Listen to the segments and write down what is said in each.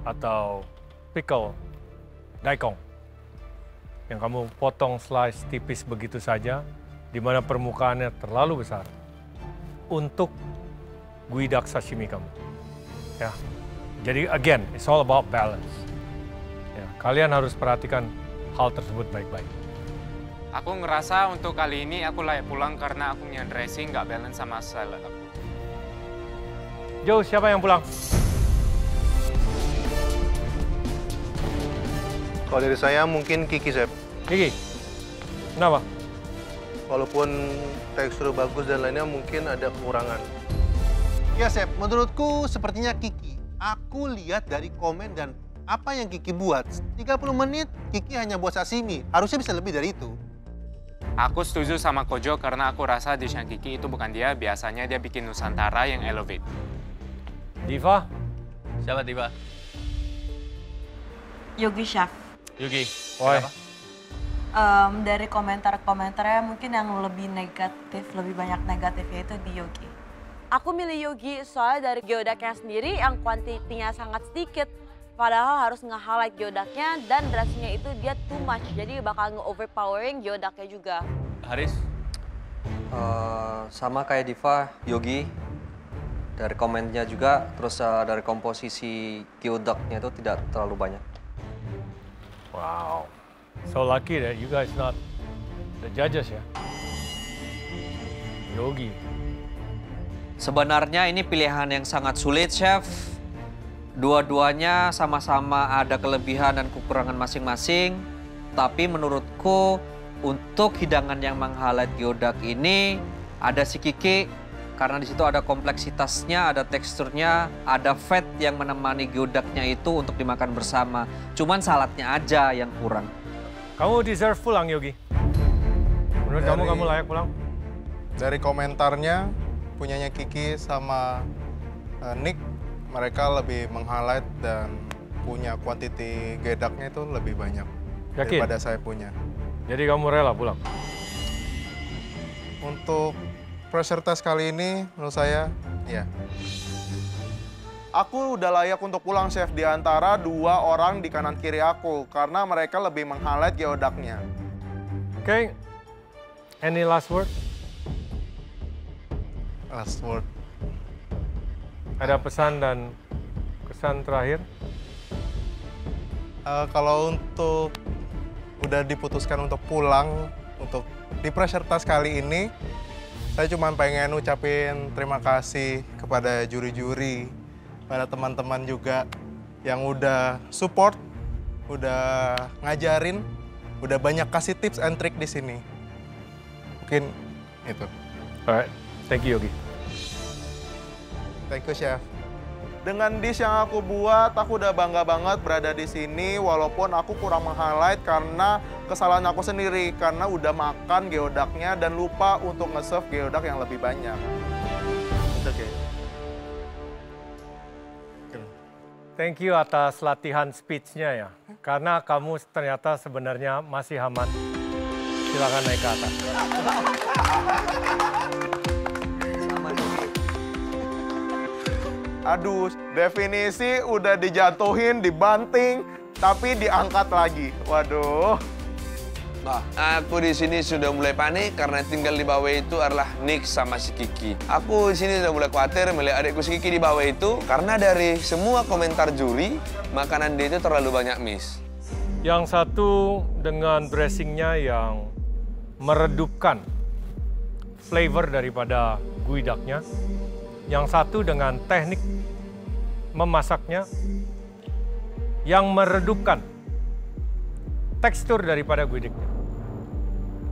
atau pickle daikong yang kamu potong slice tipis begitu saja, di mana permukaannya terlalu besar untuk guidak sashimi kamu. Ya, jadi again, it's all about balance. Ya, kalian harus perhatikan hal tersebut baik-baik. Aku ngerasa untuk kali ini aku layak pulang karena aku punya dressing nggak balance sama salad aku. Joe, siapa yang pulang? Kalau dari saya mungkin Kiki, Chef. Kiki, kenapa? Walaupun tekstur bagus dan lainnya mungkin ada kekurangan. Ya, Chef, menurutku sepertinya Kiki. Aku lihat dari komen dan apa yang Kiki buat. 30 menit, Kiki hanya buat sashimi. Harusnya bisa lebih dari itu. Aku setuju sama Kojo karena aku rasa dishnya Kiki itu bukan dia. Biasanya dia bikin Nusantara yang elevate. Diva? Siapa Diva? Yogi Chef. Yugi. Woi. Dari komentar-komentarnya mungkin yang lebih negatif, lebih banyak negatifnya itu di Yogi. Aku milih Yogi soalnya dari geodaknya sendiri yang kuantitinya sangat sedikit. Padahal harus nge-highlight geodaknya dan dressingnya itu dia too much. Jadi bakal nge-overpowering geodaknya juga. Haris? Sama kayak Diva, Yogi. Dari komennya juga, terus dari komposisi geodaknya itu tidak terlalu banyak. Wow, so lucky that you guys not the judges ya. Yogi. Sebenarnya ini pilihan yang sangat sulit, Chef. Dua-duanya sama-sama ada kelebihan dan kekurangan masing-masing. Tapi menurutku untuk hidangan yang meng-highlight geodak ini ada si Kiki. Karena di situ ada kompleksitasnya, ada teksturnya, ada fat yang menemani geodaknya itu untuk dimakan bersama. Cuman saladnya aja yang kurang. Kamu deserve pulang, Yogi. Menurut kamu layak pulang? Dari komentarnya, punyanya Kiki sama Nick, mereka lebih meng-highlight dan punya kuantiti gedaknya itu lebih banyak. Yakin? Daripada saya punya. Jadi kamu rela pulang? Untuk pressure test kali ini, menurut saya, ya. Aku udah layak untuk pulang, Chef, di antara dua orang di kanan kiri aku. Karena mereka lebih meng-highlight geodaknya. Oke, any last word? Last word. Ada pesan dan kesan terakhir? Kalau untuk udah diputuskan untuk pulang, untuk di pressure test kali ini, saya cuma pengen ucapin terima kasih kepada juri-juri, pada teman-teman juga yang udah support, udah ngajarin, udah banyak kasih tips and trick di sini. Mungkin itu. Alright, thank you Yogi. Thank you, Chef. Dengan dish yang aku buat, aku udah bangga banget berada di sini walaupun aku kurang meng-highlight karena kesalahan aku sendiri karena udah makan geodaknya dan lupa untuk nge-serve geodak yang lebih banyak. Oke. Thank you atas latihan speech-nya ya. Karena kamu ternyata sebenarnya masih aman. Silakan naik ke atas. Aduh, definisi udah dijatuhin, dibanting, tapi diangkat lagi. Waduh. Nah, aku di sini sudah mulai panik karena tinggal di bawah itu adalah Nick sama si Kiki. Aku di sini sudah mulai khawatir melihat adikku si Kiki di bawah itu karena dari semua komentar juri, makanan dia itu terlalu banyak miss. Yang satu dengan dressingnya yang meredupkan flavor daripada guidaknya. Yang satu dengan teknik memasaknya yang meredupkan tekstur daripada guidaknya.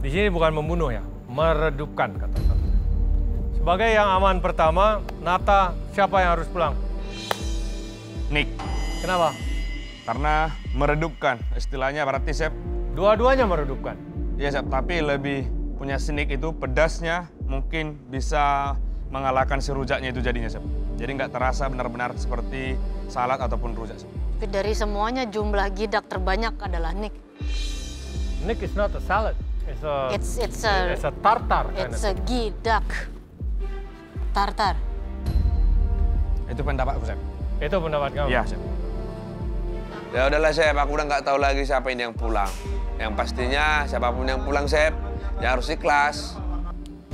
Di sini bukan membunuh ya, meredupkan kata satu. Sebagai yang aman pertama, Nata, siapa yang harus pulang? Nick. Kenapa? Karena meredupkan, istilahnya berarti Chef. Dua-duanya meredupkan. Iya Chef, tapi lebih punya sneak itu pedasnya mungkin bisa mengalahkan si rujaknya itu jadinya, Chef. Jadi nggak terasa benar-benar seperti salad ataupun rujak, Chef. Tapi dari semuanya jumlah gidak terbanyak adalah Nick. Nick is not a salad. It's a tartar. It's a gidak. Tartar. Itu pendapatku, Chef. Itu pendapat kamu? Iya, Chef. Ya udahlah, Chef. Aku udah nggak tahu lagi siapa ini yang pulang. Yang pastinya siapapun yang pulang, Chef, ya harus ikhlas.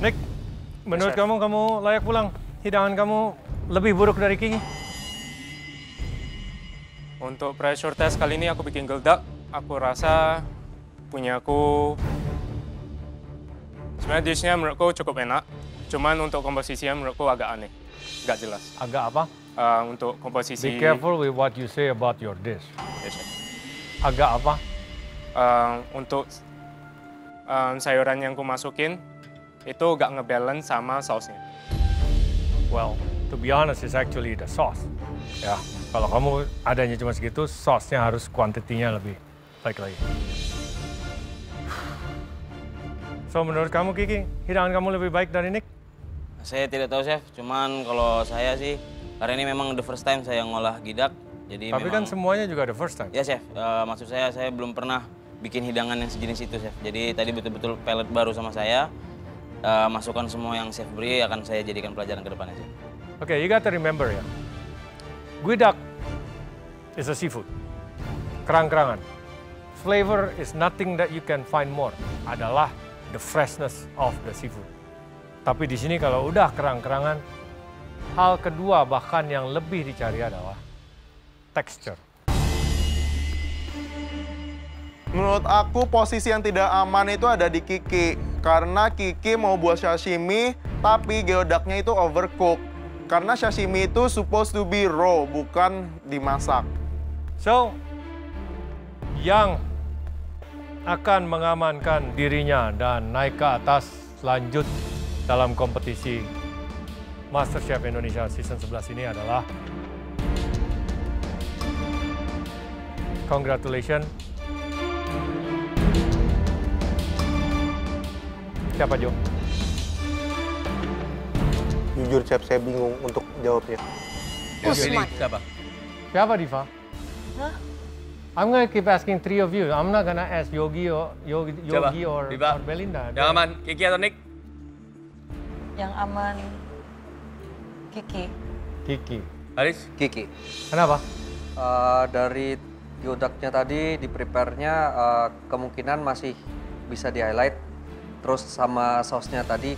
Nick, menurut kamu layak pulang? Hidangan kamu lebih buruk dari Kiki? Untuk pressure test kali ini aku bikin geledak. Aku rasa punya aku... Sebenarnya dishnya menurutku cukup enak. Cuman untuk komposisinya menurutku agak aneh. Nggak jelas. Agak apa? Untuk komposisi... Be careful with what you say about your dish. Yes, Chef. Agak apa? Untuk sayuran yang aku masukin, itu nggak ngebalance sama sausnya. Well, to be honest, it's actually the sauce. Ya, kalau kamu adanya cuma segitu, sauce-nya harus kuantitinya lebih baik lagi. So, menurut kamu, Kiki, hidangan kamu lebih baik dari Nick? Saya tidak tahu, Chef. Cuman kalau saya sih, karena ini memang the first time saya ngolah gidak. Jadi Tapi kan semuanya juga the first time. Ya, Chef. Maksud saya belum pernah bikin hidangan yang sejenis itu, Chef. Jadi tadi betul-betul pelet baru sama saya. Masukan semua yang Chef beri akan saya jadikan pelajaran ke depannya, Chef. Okay, you got to remember ya. Guidak is a seafood. Kerang-kerangan. Flavor is nothing that you can find more. Adalah the freshness of the seafood. Tapi di sini kalau udah kerang-kerangan, hal kedua bahkan yang lebih dicari adalah texture. Menurut aku posisi yang tidak aman itu ada di Kiki. Karena Kiki mau buat sashimi, tapi geodaknya itu overcook. Karena sashimi itu supposed to be raw, bukan dimasak. So, yang akan mengamankan dirinya dan naik ke atas lanjut dalam kompetisi MasterChef Indonesia Season 11 ini adalah congratulations. Siapa, Jo? Jujur, Chef, saya bingung untuk jawabnya. Usman. Siapa, Diva? Hah? I'm gonna keep asking three of you. I'm not gonna ask Yogi or Belinda. Yang aman, Kiki atau Nick? Yang aman Kiki. Kiki. Haris? Kiki. Kenapa? Dari geodaknya tadi, di prepare-nya kemungkinan masih bisa di-highlight. Terus sama sausnya tadi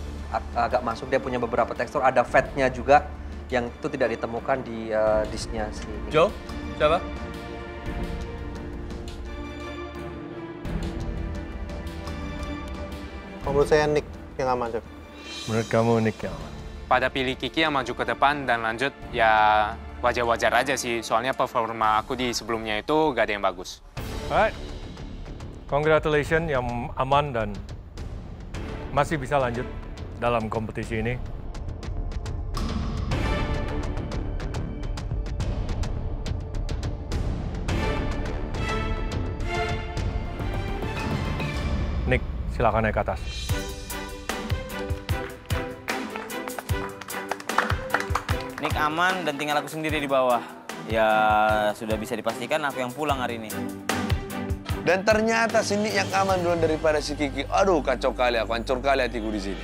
agak masuk, dia punya beberapa tekstur, ada fat-nya juga yang itu tidak ditemukan di dish-nya sini. Jo, siapa? Menurut saya Nick yang aman, Chef. Menurut kamu Nick yang aman? Pada pilih Kiki yang maju ke depan dan lanjut, ya wajar-wajar aja sih. Soalnya performa aku di sebelumnya itu gak ada yang bagus. Alright. Congratulations yang aman dan masih bisa lanjut dalam kompetisi ini. Nick, silakan naik ke atas. Nick aman dan tinggal aku sendiri di bawah. Ya sudah bisa dipastikan aku yang pulang hari ini. Dan ternyata si Nick yang aman duluan daripada si Kiki. Aduh, kacau kali aku, hancur kali hatiku di sini.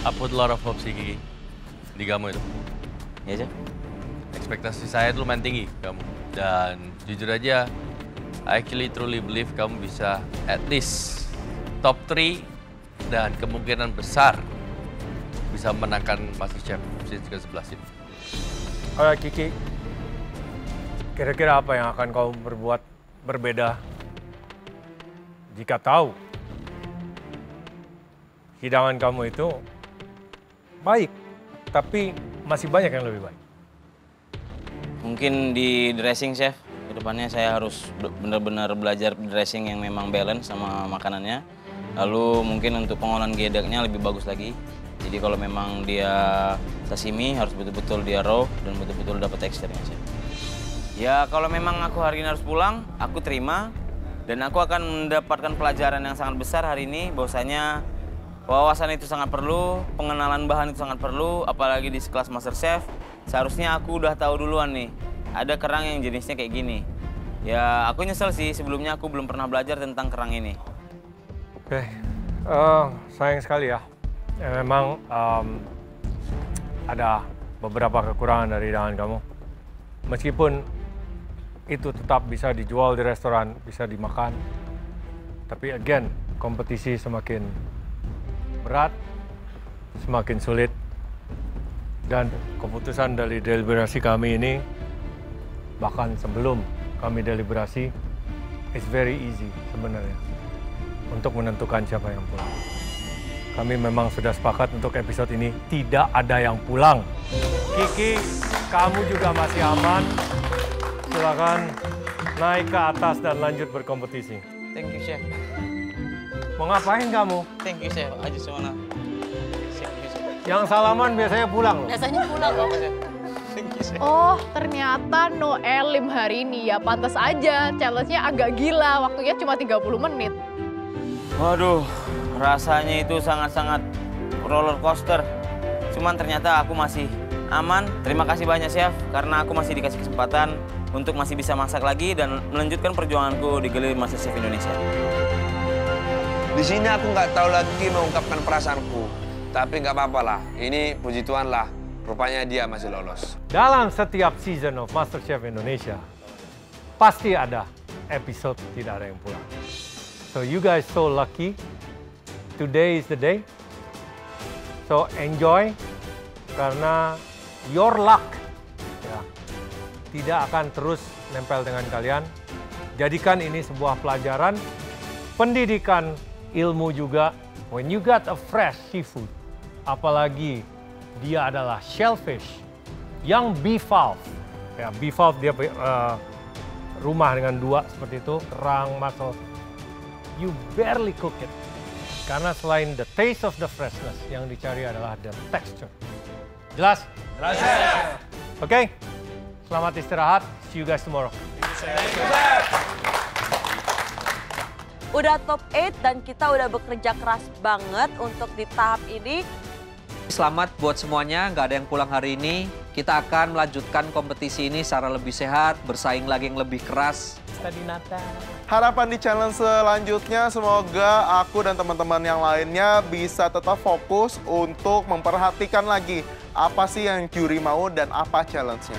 I put a lot of hope sih, Kiki. Di kamu itu. Iya, Chef. Ekspektasi saya itu lumayan tinggi kamu. Dan jujur aja, I actually truly believe kamu bisa at least top 3 dan kemungkinan besar bisa menangkan MasterChef Season ke-11 ini. Alright, Kiki. Kira-kira apa yang akan kau berbuat berbeda jika tahu hidangan kamu itu baik, tapi masih banyak yang lebih baik? Mungkin di dressing, Chef. Kedepannya saya harus benar-benar belajar dressing yang memang balance sama makanannya. Lalu mungkin untuk pengolahan gedaknya lebih bagus lagi. Jadi kalau memang dia sashimi harus betul-betul dia raw dan betul-betul dapat teksturnya, Chef. Ya kalau memang aku hari ini harus pulang, aku terima. Dan aku akan mendapatkan pelajaran yang sangat besar hari ini, bahwasanya wawasan itu sangat perlu, pengenalan bahan itu sangat perlu, apalagi di kelas MasterChef. Seharusnya aku udah tahu duluan nih, ada kerang yang jenisnya kayak gini. Ya aku nyesel sih, sebelumnya aku belum pernah belajar tentang kerang ini. Oke, sayang sekali ya. Memang ada beberapa kekurangan dari hidangan kamu. Meskipun itu tetap bisa dijual di restoran, bisa dimakan. Tapi again, kompetisi semakin berat, semakin sulit. Dan keputusan dari deliberasi kami ini, bahkan sebelum kami deliberasi, it's very easy sebenarnya untuk menentukan siapa yang pulang. Kami memang sudah sepakat untuk episode ini tidak ada yang pulang. Kiki, kamu juga masih aman. Silakan naik ke atas dan lanjut berkompetisi. Thank you, Chef. Mau ngapain kamu? Thank you, Chef. I just wanna... Yang salaman biasanya pulang loh. Biasanya pulang. Oh, ternyata no Elim hari ini ya. Pantas aja, challenge-nya agak gila. Waktunya cuma 30 menit. Waduh, rasanya itu sangat-sangat roller coaster. Cuman ternyata aku masih aman. Terima kasih banyak, Chef. Karena aku masih dikasih kesempatan untuk masih bisa masak lagi dan melanjutkan perjuanganku di Gelir MasterChef Indonesia. Di sini aku nggak tahu lagi mengungkapkan perasaanku. Tapi nggak apa-apa lah, ini puji Tuhan lah, rupanya dia masih lolos. Dalam setiap season of MasterChef Indonesia, pasti ada episode tidak ada yang pulang. So you guys so lucky, today is the day. So enjoy, karena your luck ya, tidak akan terus nempel dengan kalian. Jadikan ini sebuah pelajaran, pendidikan, ilmu juga. When you got a fresh seafood, apalagi dia adalah shellfish yang bivalve. Ya, bivalve dia rumah dengan dua seperti itu, kerang, mussel. You barely cook it. Karena selain the taste of the freshness, yang dicari adalah the texture. Jelas? Jelas. Oke, selamat istirahat. See you guys tomorrow. Udah top 8 dan kita udah bekerja keras banget untuk di tahap ini. Selamat buat semuanya, nggak ada yang pulang hari ini. Kita akan melanjutkan kompetisi ini secara lebih sehat, bersaing lagi yang lebih keras. Harapan di challenge selanjutnya, semoga aku dan teman-teman yang lainnya bisa tetap fokus untuk memperhatikan lagi apa sih yang juri mau dan apa challenge-nya.